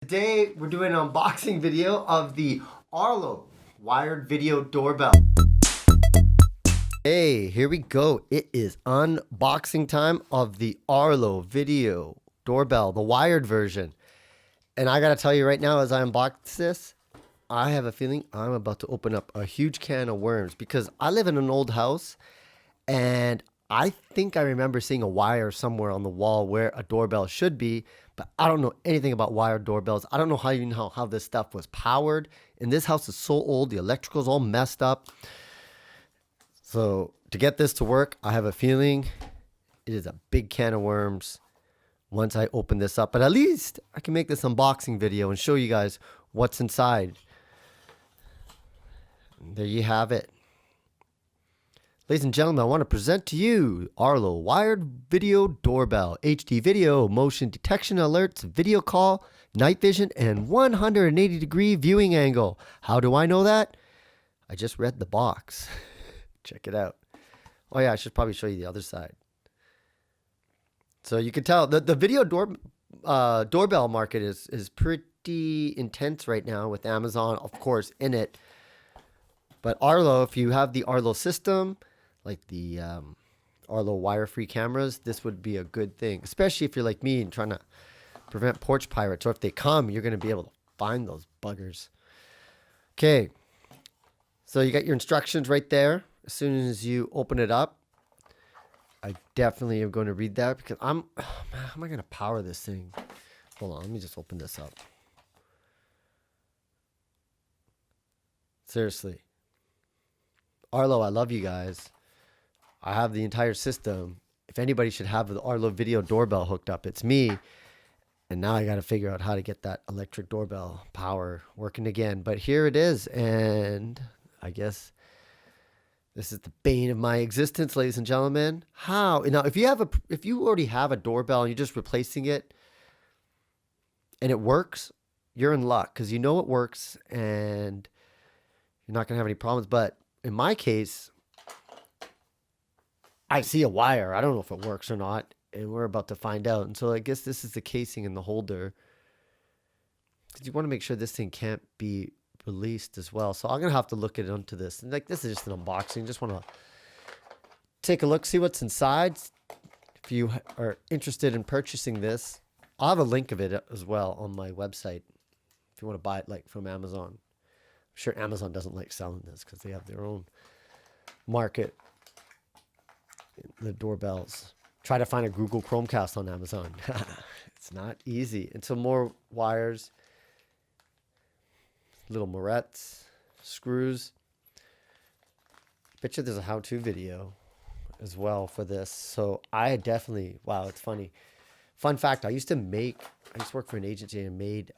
Today we're doing an unboxing video of the Arlo wired video doorbell. Hey, here we go. It is unboxing time of the Arlo video doorbell, the wired version. And I gotta tell you right now, as I unbox this, I have a feeling I'm about to open up a huge can of worms because I live in an old house and I think I remember seeing a wire somewhere on the wall where a doorbell should be, but I don't know anything about wired doorbells. I don't know how this stuff was powered. And this house is so old, the electrical's all messed up. So to get this to work, I have a feeling it is a big can of worms once I open this up. But at least I can make this unboxing video and show you guys what's inside. And there you have it. Ladies and gentlemen, I want to present to you Arlo wired video doorbell, HD video, motion detection alerts, video call, night vision, and 180-degree viewing angle. How do I know that? I just read the box. Check it out. Oh yeah, I should probably show you the other side. So you can tell the video doorbell market is pretty intense right now with Amazon, of course, in it. But Arlo, if you have the Arlo system, like the Arlo wire-free cameras, this would be a good thing, especially if you're like me and trying to prevent porch pirates, or if they come, you're going to be able to find those buggers. Okay, so you got your instructions right there. As soon as you open it up, I definitely am going to read that because man, how am I going to power this thing? Hold on, let me just open this up. Seriously. Arlo, I love you guys. I have the entire system. If anybody should have the Arlo video doorbell hooked up, it's me. And now I got to figure out how to get that electric doorbell power working again. But here it is. And I guess this is the bane of my existence, ladies and gentlemen. How? Now, if you already have a doorbell and you're just replacing it and it works, you're in luck because you know it works and you're not going to have any problems. But in my case, I see a wire. I don't know if it works or not, and we're about to find out. And so I guess this is the casing and the holder, because you want to make sure this thing can't be released as well. So I'm going to have to look into this. And like, this is just an unboxing. Just want to take a look, see what's inside. If you are interested in purchasing this, I'll have a link of it as well on my website if you want to buy it like from Amazon. I'm sure Amazon doesn't like selling this because they have their own market. The doorbells. Try to find a Google Chromecast on Amazon. It's not easy. And some more wires, little morettes, screws. Bet you there's a how-to video as well for this. So I definitely, wow, it's funny. Fun fact, I used to work for an agency and made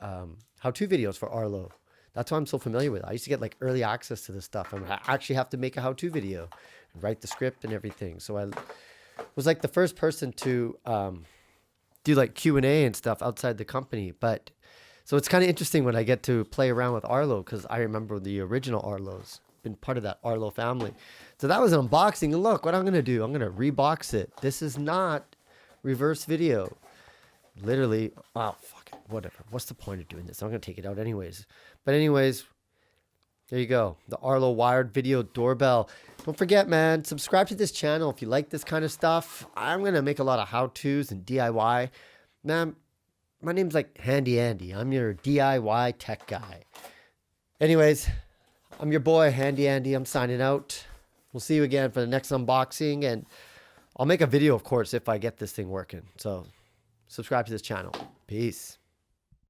how-to videos for Arlo. That's why I'm so familiar with it. I used to get like early access to this stuff. I actually have to make a how-to video and write the script and everything. So I was like the first person to do like Q&A and stuff outside the company. But so it's kind of interesting when I get to play around with Arlo because I remember the original Arlos, been part of that Arlo family. So that was an unboxing. And look what I'm going to do. I'm going to rebox it. This is not reverse video. Literally, oh, fuck it, whatever. What's the point of doing this? I'm going to take it out anyways. But anyways, there you go. The Arlo wired video doorbell. Don't forget, man, subscribe to this channel if you like this kind of stuff. I'm going to make a lot of how-tos and DIY. Man, my name's like Handy Andy. I'm your DIY tech guy. Anyways, I'm your boy, Handy Andy. I'm signing out. We'll see you again for the next unboxing. And I'll make a video, of course, if I get this thing working. So subscribe to this channel. Peace.